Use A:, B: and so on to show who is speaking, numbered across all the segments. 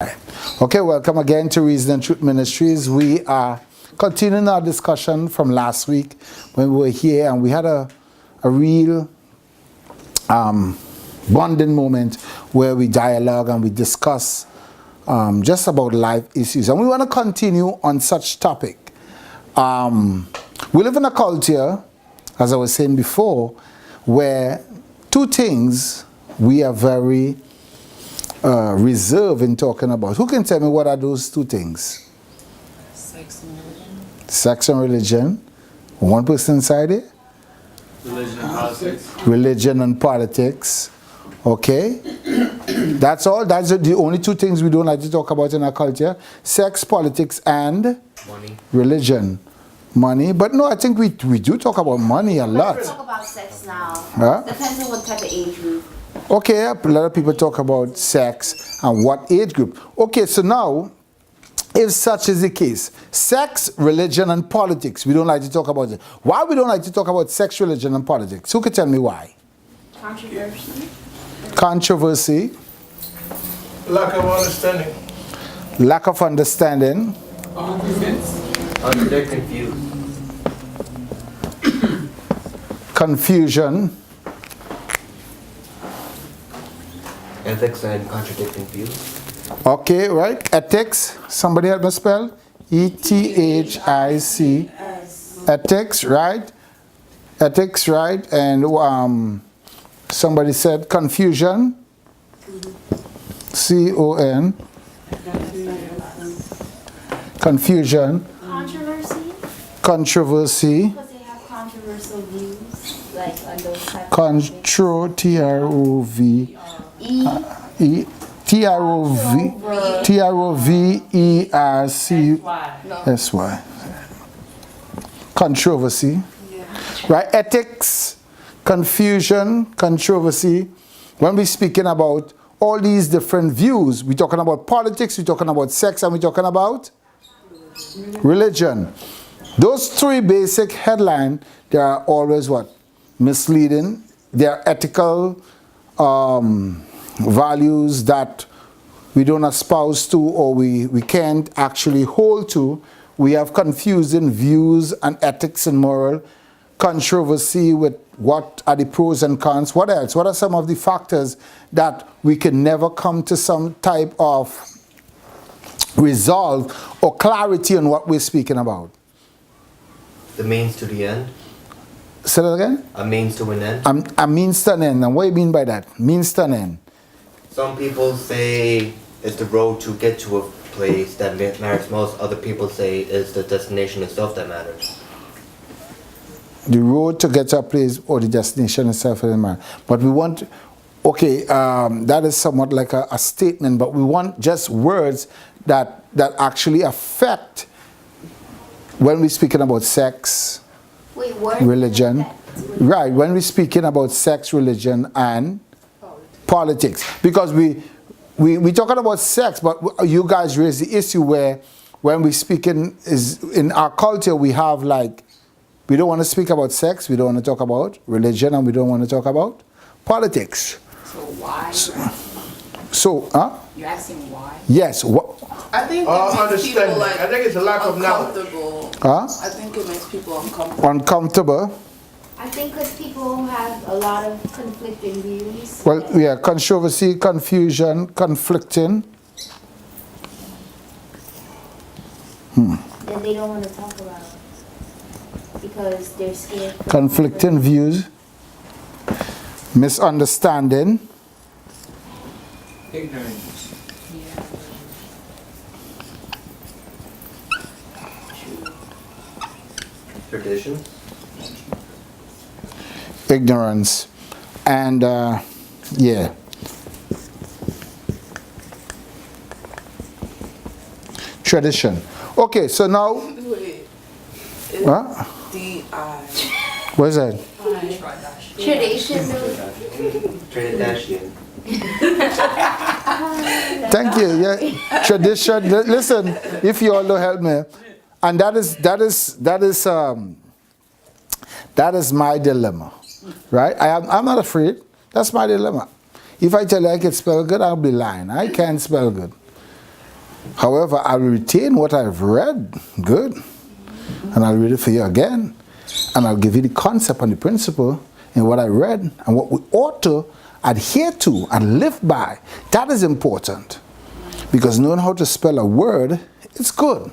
A: Okay, welcome again to Reason and Truth Ministries. We are continuing our discussion from last week when we were here, and we had a real bonding moment where we dialogue and we discuss just about life issues. And we want to continue on such topic. We live in a culture, as I was saying before, where two things we are very reserved in talking about. Who can tell me what are those two things?
B: Sex and religion.
A: Sex and religion. One person inside it?
C: Religion and politics.
A: Religion and politics. Okay. That's all. That's the only two things we don't like to talk about in our culture. Sex, politics, and
C: Money.
A: religion. Money. But no, I think we do talk about money a lot.
D: Let's talk about sex now.
A: Huh?
D: Depends on what type of age group.
A: Okay, a lot of people talk about sex and what age group. Okay, so now, if such is the case, sex, religion, and politics, we don't like to talk about it. Why we don't like to talk about sex, religion, and politics? Who can tell me why?
D: Controversy.
A: Controversy.
C: Lack of understanding.
A: Lack of understanding.
C: Contradicting views.
A: Confusion.
C: Ethics and contradicting views.
A: Okay, right? Ethics. Somebody help me spell? ETHIC. Ethics, right? Ethics, right? And somebody said confusion. CON. Confusion.
D: Controversy.
A: Controversy.
D: Because they have controversial views, like on those types of
A: Control. TROV.
D: E.
A: TROVERCSY. Controversy. Right? Ethics, confusion, controversy. When we're speaking about all these different views, we're talking about politics, we're talking about sex, and we're talking about religion. Those three basic headlines, they are always what? Misleading. They are ethical values that we don't espouse to, or we can't actually hold to. We have confusing views and ethics and moral. Controversy with what are the pros and cons. What else? What are some of the factors that we can never come to some type of resolve or clarity on what we're speaking about?
C: The means to the end.
A: Say that again?
C: A means to an end.
A: A means to an end. And what do you mean by that? Means to an end.
C: Some people say it's the road to get to a place that matters most. Other people say it's the destination itself that matters.
A: The road to get to a place or the destination itself doesn't matter. But we want, okay, that is somewhat like a statement, but we want just words that actually affect when we're speaking about sex,
D: Wait, what?
A: religion. Right, when we're speaking about sex, religion, and politics. Because we talking about sex, but you guys raise the issue where when we speaking is in our culture, we have like, we don't want to speak about sex, we don't want to talk about religion, and we don't want to talk about politics.
B: So why? You're asking why?
A: Yes.
E: I think it makes people
C: understanding.
E: like
C: I think it's a lack of knowledge.
E: uncomfortable.
A: Huh?
E: I think it makes people uncomfortable.
A: Uncomfortable.
D: I think because people have a lot of conflicting views.
A: Well, yeah, controversy, confusion, conflicting.
D: Then they don't want to talk about it because they're scared.
A: Conflicting views. Misunderstanding.
C: Ignorance. Tradition.
A: Ignorance. And, yeah. Tradition. Okay, so now,
E: Wait.
A: huh?
E: D-I.
A: What is that?
D: Tradition.
C: Trinidadian.
A: Thank you. Yeah, tradition. Listen, if you all don't help me, and that is my dilemma, right? I'm not afraid. That's my dilemma. If I tell you I can spell good, I'll be lying. I can't spell good. However, I'll retain what I've read. Good. And I'll read it for you again. And I'll give you the concept and the principle in what I read and what we ought to adhere to and live by. That is important. Because knowing how to spell a word is good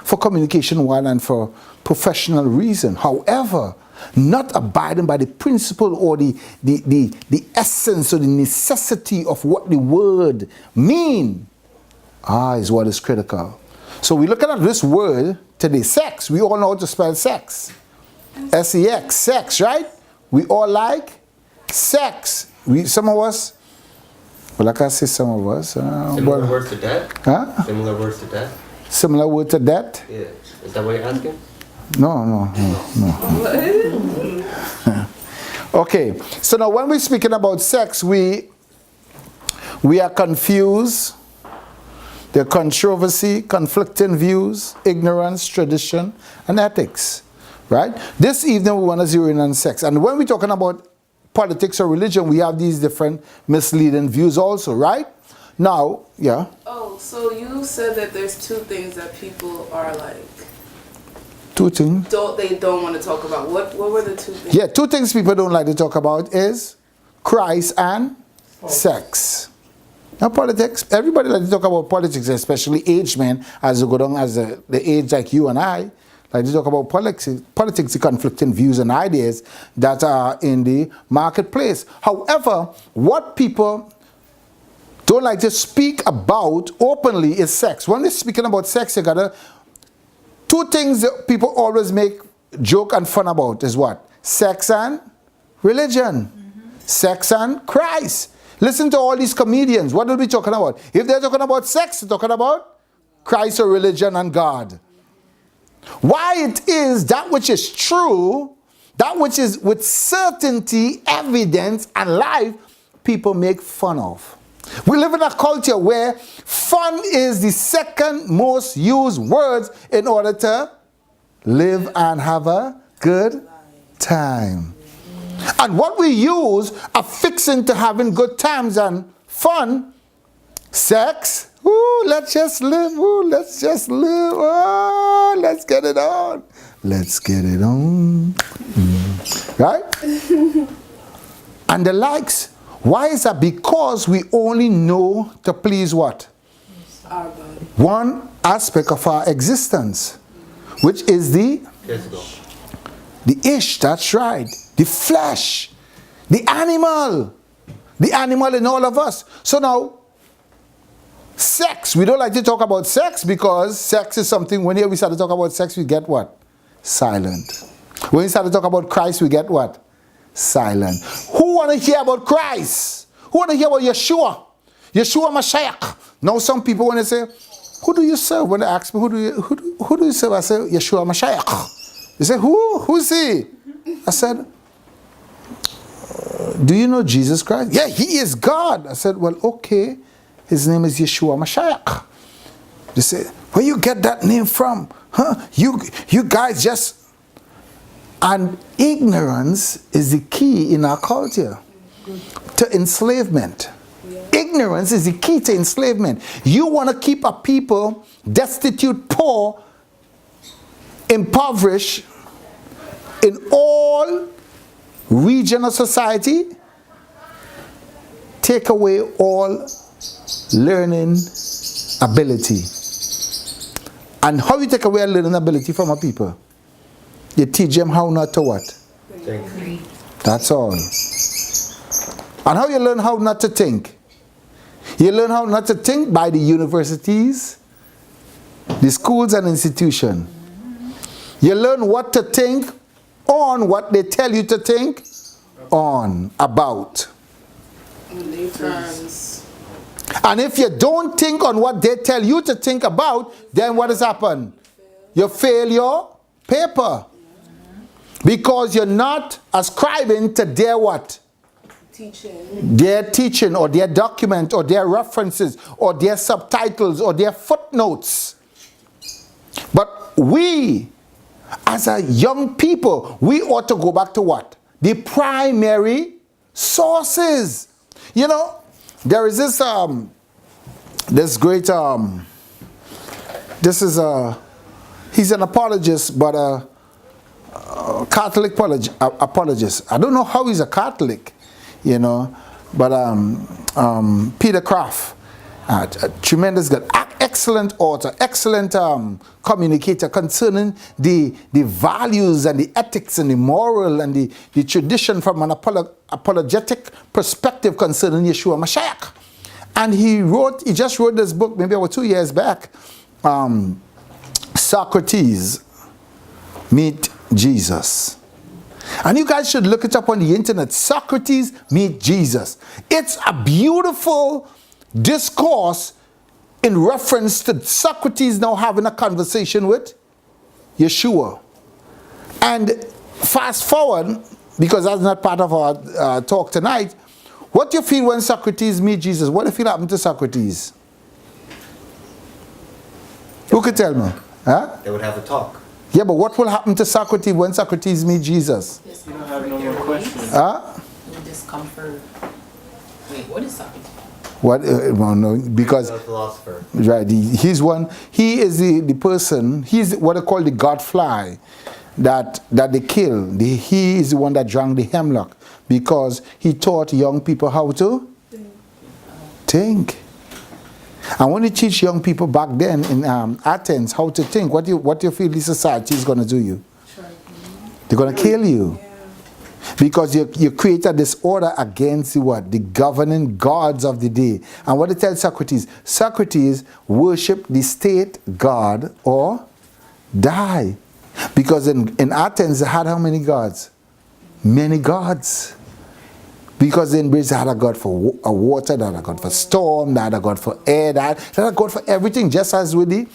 A: for communication one and for professional reason. However, not abiding by the principle or the essence or the necessity of what the word mean is what is critical. So we're looking at this word today, sex. We all know how to spell sex. S-E-X, sex, right? We all like sex. Some of us, well, like I say, some of us.
C: Similar words to death?
A: Huh?
C: Similar words to death?
A: Similar word to death?
C: Yeah. Is that what you're asking?
A: No. Okay, so now when we're speaking about sex, we are confused. There are controversy, conflicting views, ignorance, tradition, and ethics. Right? This evening we want to zero in on sex. And when we're talking about politics or religion, we have these different misleading views also, right? Now, yeah.
E: Oh, so you said that there's two things that people are like.
A: Two things.
E: They don't want to talk about. What were the two things?
A: Yeah, two things people don't like to talk about is Christ and sex. Now politics, everybody likes to talk about politics, especially aged men, as you go down as the age like you and I, like to talk about politics, the conflicting views and ideas that are in the marketplace. However, what people don't like to speak about openly is sex. When we're speaking about sex, you gotta, two things that people always make joke and fun about is what? Sex and religion. Sex and Christ. Listen to all these comedians. What are we talking about? If they're talking about sex, they're talking about Christ or religion and God. Why it is that which is true, that which is with certainty, evidence, and life, people make fun of. We live in a culture where fun is the second most used words in order to live and have a good time. And what we use affixing to having good times and fun, sex, ooh, let's just live, ooh, let's just live, oh, let's get it on. Let's get it on. Right? And the likes. Why is that? Because we only know to please what?
E: Our body.
A: One aspect of our existence, which is the ish, that's right. The flesh, the animal in all of us. So now, sex, we don't like to talk about sex because sex is something, when we start to talk about sex, we get what? Silent. When we start to talk about Christ, we get what? Silent. Who want to hear about Christ? Who want to hear about Yeshua? Yeshua Mashiach. Now some people want to say, who do you serve? When they ask me, who do you serve? I say, Yeshua Mashiach. They say, who? Who's he? I said, do you know Jesus Christ? Yeah, he is God. I said, well, okay. His name is Yeshua Mashiach. They say, where you get that name from? Huh? You guys just... And ignorance is the key in our culture to enslavement. Ignorance is the key to enslavement. You want to keep a people destitute, poor, impoverished in all regions of society, take away all learning ability. And how you take away learning ability from a people? You teach them how not to what?
C: Think.
A: That's all. And how you learn how not to think? You learn how not to think by the universities, the schools and institutions. You learn what to think on what they tell you to think on, about.
E: In their terms.
A: And if you don't think on what they tell you to think about, then what has happened? You fail your paper. Because you're not ascribing to their what?
E: Teaching.
A: Their teaching or their document or their references or their subtitles or their footnotes. But we, as a young people, we ought to go back to what? The primary sources. You know, there is this great This is he's an apologist, but a Catholic apologist. I don't know how he's a Catholic, you know, but Peter Kraft, a tremendous guy, excellent author, excellent communicator concerning the values and the ethics and the moral and the tradition from an apologetic perspective concerning Yeshua Mashiach. And he just wrote this book maybe about 2 years back, Socrates Meet Jesus. And you guys should look it up on the internet. Socrates Meet Jesus. It's a beautiful discourse in reference to Socrates now having a conversation with Yeshua. And fast forward, because that's not part of our talk tonight, what do you feel when Socrates meet Jesus? What do you feel happened to Socrates? Who could tell me? Huh?
C: They would have a talk.
A: Yeah, but what will happen to Socrates when Socrates meet Jesus?
E: You don't have no more questions.
A: Huh?
B: Discomfort. Wait, what is Socrates?
A: What? Well, no, because
C: He's a philosopher.
A: right, he's one. He is the person. He's what they call the godfly that they kill. He is the one that drank the hemlock because he taught young people how to think. And when you teach young people back then in Athens how to think, what do you feel the society is going to do you? They're going to kill you. Because you created this order against the what? The governing gods of the day. And what it tells Socrates? Socrates worshiped the state god or die. Because in Athens they had how many gods? Many gods. Because in Greece they had a god for water, they had a god for storm, they had a god for air, they had a god for everything, just as with the